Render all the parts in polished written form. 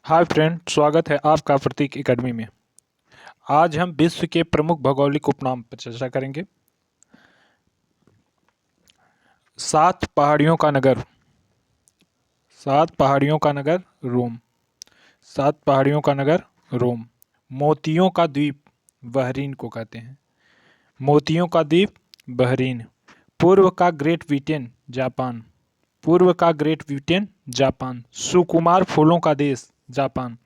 Hi friend, स्वागत है आपका प्रतीक एकेडमी में। आज हम विश्व के प्रमुख भौगोलिक उपनाम पर चर्चा करेंगे। 7 पहाड़ियों का नगर। 7 पहाड़ियों का नगर रोम। 7 पहाड़ियों का नगर रोम। मोतियों का द्वीप बहरीन को कहते हैं। मोतियों का द्वीप बहरीन। पूर्व का ग्रेट ब्रिटेन जापान। पूर्व का ग्रेट ब्रिटेन जापान। सुकुमार फूलों का देश जापान।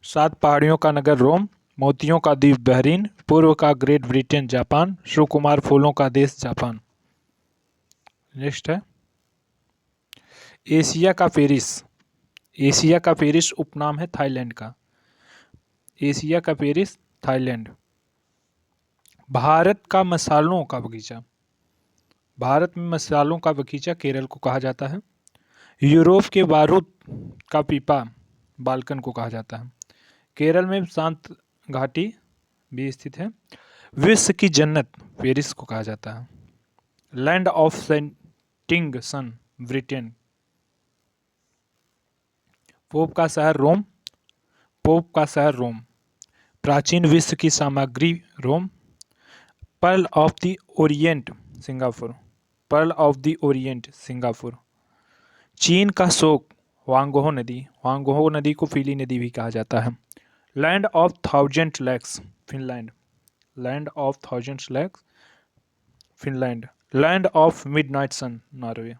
7 पहाड़ियों का नगर रोम। मोतियों का द्वीप बहरीन। पूर्व का ग्रेट ब्रिटेन जापान। सुकुमार फूलों का देश जापान। नेक्स्ट है एशिया का पेरिस। एशिया का पेरिस उपनाम है थाईलैंड का। एशिया का पेरिस थाईलैंड। भारत का मसालों का बगीचा। भारत में मसालों का बगीचा केरल को कहा जाता है। यूरोप के बारूद का पीपा बाल्कन को कहा जाता है। केरल में शांत घाटी भी स्थित है। विश्व की जन्नत पेरिस को कहा जाता है। Land of setting sun Britain. Pope का शहर रोम। पोप का शहर रोम। प्राचीन विश्व की सामग्री Rome. Pearl of the orient Singapore. Pearl of the orient Singapore. चीन का शोक वांगहो नदी। वांगहो नदी को पीली नदी भी कहा जाता है। Land of thousand lakes Finland. Land of thousand lakes Finland. Land of midnight sun Norway.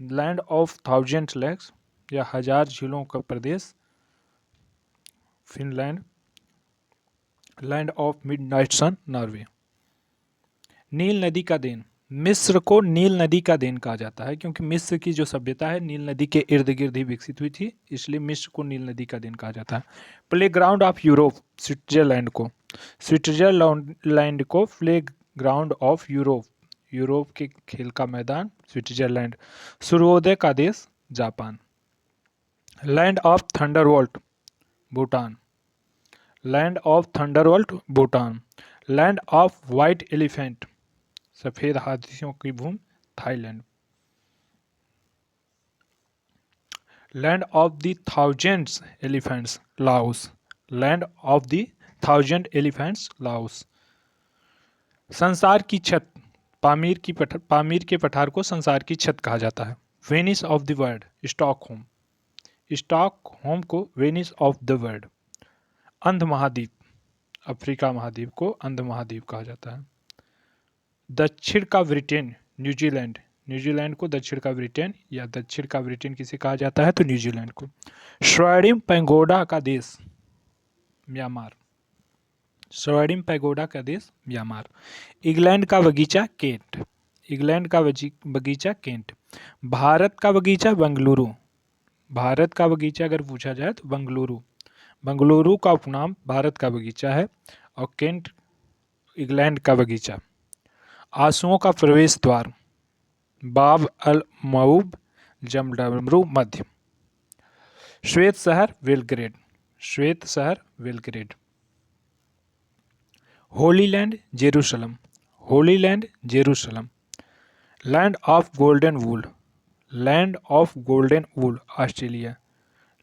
Land of thousand lakes या 1000 झीलों का प्रदेश Finland. Land of midnight sun Norway. नील नदी का देन। मिस्र को नील नदी का देन कहा जाता है क्योंकि मिस्र की जो सभ्यता है नील नदी के इर्द गिर्द ही विकसित हुई थी, इसलिए मिस्र को नील नदी का देन कहा जाता है। Playground of Europe Switzerland को। स्विट्जरलैंड को playground of Europe Europe के खेल का मैदान स्विट्जरलैंड। सूर्योदय का देश Japan. Land of thunderbolt Bhutan. Land of thunderbolt Bhutan. Land of white elephant सफेद हाथियों की भूमि Thailand. Land of the thousands elephants Laos. Land of the thousand elephants Laos. संसार की छत पामीर के पठार को संसार की छत कहा जाता है। Venice of the world Stockholm. Stockholm को वेनिस ऑफ द वर्ल्ड। अंध महाद्वीप अफ्रीका महाद्वीप को अंध महाद्वीप कहा जाता है। दक्षिण का ब्रिटेन न्यूजीलैंड। न्यूजीलैंड को दक्षिण का ब्रिटेन या दक्षिण का ब्रिटेन किसे कहा जाता है तो न्यूजीलैंड को। स्वर्णिम पैगोडा का देश म्यांमार। स्वर्णिम पैगोडा का देश म्यांमार। इंग्लैंड का बगीचा केंट। इंग्लैंड का बगीचा केंट। भारत का बगीचा बेंगलुरु। भारत का बगीचा अगर पूछा जाए तो बेंगलुरु। बेंगलुरु का उपनाम भारत का बगीचा है और केंट इंग्लैंड का बगीचा। आंसुओं का प्रवेश द्वार बाब अल मऊब जमडमरू मध्य। श्वेत शहर बेलग्रेड। श्वेत शहर Belgrade. Holi land Jerusalem. Holi land Jerusalem. Land of golden wool. Land of golden wool Australia.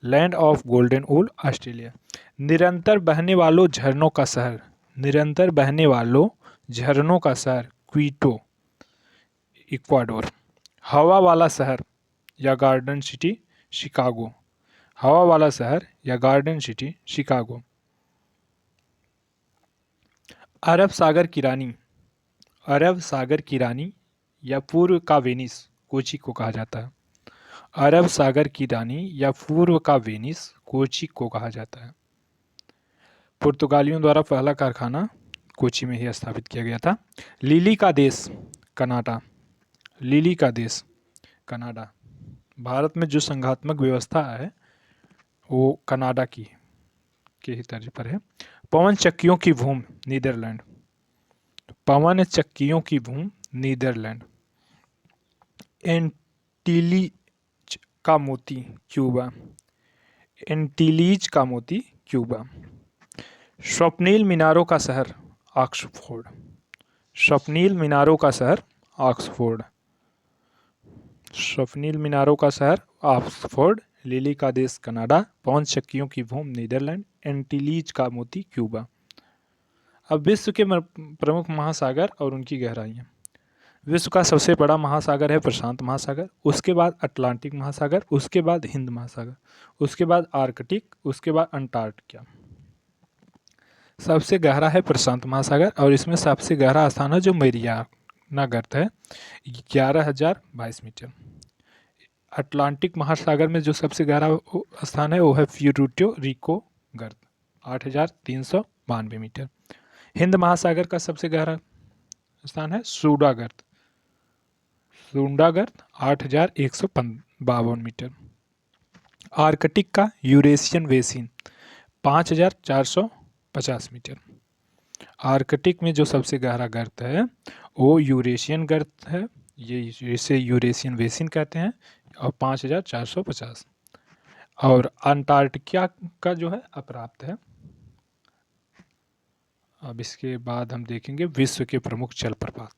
Land of golden wool Australia. निरंतर बहने वालों झरनों का शहर। निरंतर बहने वालों झरनों का शहर क्वीटो इक्वाडोर। हवा वाला शहर या गार्डन सिटी शिकागो। हवा वाला शहर या गार्डन सिटी शिकागो। अरब सागर की रानी। अरब सागर की रानी या पूर्व का वेनिस कोची को कहा जाता है। अरब सागर की रानी या पूर्व का वेनिस कोची को कहा जाता है। पुर्तगालियों द्वारा पहला कारखाना कोची में ही स्थापित किया गया था। लिली का देश कनाडा। लिली का देश कनाडा। भारत में जो संघात्मक व्यवस्था है वो कनाडा की के ही तर्ज पर है। पवन चक्कियों की भूमि नीदरलैंड। पवन चक्कियों की भूमि नीदरलैंड। एंटीलीज का मोती क्यूबा। एंटीलीज का मोती क्यूबा। स्वप्निल मीनारों का शहर ऑक्सफोर्ड। स्वप्निल मीनारों का शहर ऑक्सफोर्ड। स्वप्निल मीनारों का शहर ऑक्सफोर्ड, लिली का देश कनाडा, पवन चक्कियों की भूमि नीदरलैंड, एंटीलीज का मोती क्यूबा। अब विश्व के प्रमुख महासागर और उनकी गहराइयाँ। विश्व का सबसे बड़ा महासागर है प्रशांत महासागर, उसके बाद अटलांटिक महासागर, उसके बाद हिंद महासागर, उसके बाद आर्कटिक, उसके बाद अंटार्कटिका। सबसे गहरा है प्रशांत महासागर और इसमें सबसे गहरा स्थान है जो मैरियाना गर्त है 11,022 मीटर। अटलांटिक महासागर में जो सबसे गहरा स्थान है वो है प्यूर्टो रिको गर्त 8,392 मीटर। हिंद महासागर का सबसे गहरा स्थान है सूडागर्त 8,152 मीटर। आर्कटिक का यूरेशियन बेसिन 5,450 मीटर। आर्कटिक में जो सबसे गहरा गर्त है वो यूरेशियन गर्त है, ये इसे यूरेशियन बेसिन कहते हैं, और 5,450। और अंटार्कटिका का जो है अप्राप्त है। अब इसके बाद हम देखेंगे विश्व के प्रमुख जलप्रपात।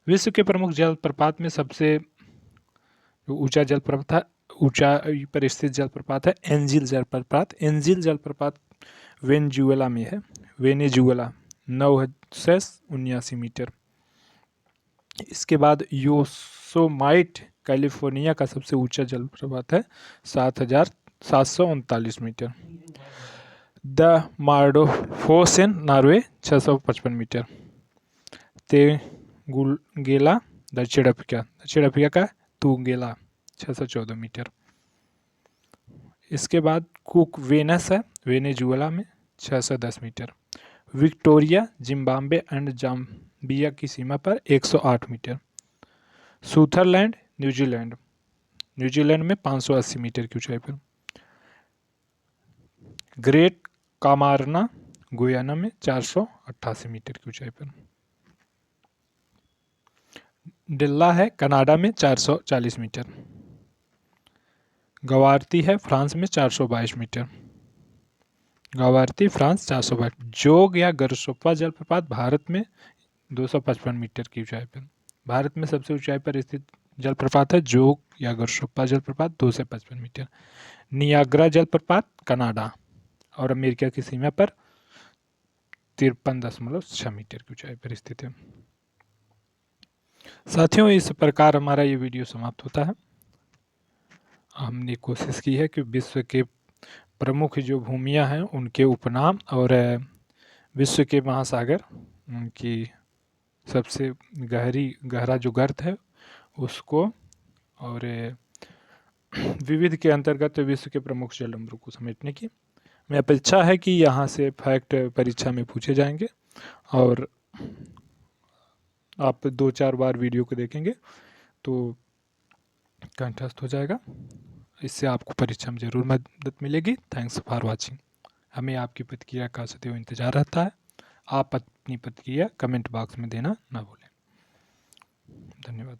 विश्व के प्रमुख जलप्रपात में सबसे ऊंचा जलप्रपात ऊंचाई पर स्थित जलप्रपात है एंजिल जलप्रपात। एंजिल जलप्रपात वेनेजुएला में है, वेनेजुएला 979 मीटर। इसके बाद योसेमाइट कैलिफोर्निया का सबसे ऊंचा जलप्रपात है 7,739 मीटर। द मार्डोफोसेन नॉर्वे 655 मीटर। तेंगुलेला दक्षिण अफ्रीका का तुंगेला 614 मीटर। इसके बाद कुक वेनस है वेनेजुएला में 610 metre. Victoria Zimbabwe and Zambia की सीमा पर 108 मीटर। सुथरलैंड न्यूजीलैंड में 580 मीटर की ऊंचाई पर। ग्रेट कामारना गुयाना में 488 मीटर की ऊंचाई पर। डिल्ला है कनाडा में 440 मीटर। गवारती है फ्रांस में 422 मीटर। गवारती फ्रांस 422। जोग या गरसोप्पा जलप्रपात भारत में 255 मीटर की ऊंचाई पर। भारत में सबसे ऊंचाई पर स्थित जलप्रपात है जोग या गरसोप्पा जलप्रपात 255 मीटर। नियाग्रा जलप्रपात कनाडा और अमेरिका की सीमा पर 53.6 मीटर की ऊंचाई पर स्थित है। साथियों, इस प्रकार हमारा ये वीडियो समाप्त होता है। हमने कोशिश की है कि विश्व के प्रमुख जो भूमियाँ हैं उनके उपनाम और विश्व के महासागर उनकी सबसे गहरा जो गर्त है उसको, और विविध के अंतर्गत विश्व के प्रमुख जलडमरू को समेटने की मैं अपेक्षा है कि यहाँ से फैक्ट परीक्षा में पूछे जाएंगे और आप 2-4 बार वीडियो को देखेंगे तो कंठस्थ हो जाएगा। इससे आपको परीक्षा में ज़रूर मदद मिलेगी। Thanks for watching. हमें आपकी प्रतिक्रिया का सदैव इंतज़ार रहता है। आप अपनी प्रतिक्रिया कमेंट बॉक्स में देना ना भूलें। धन्यवाद।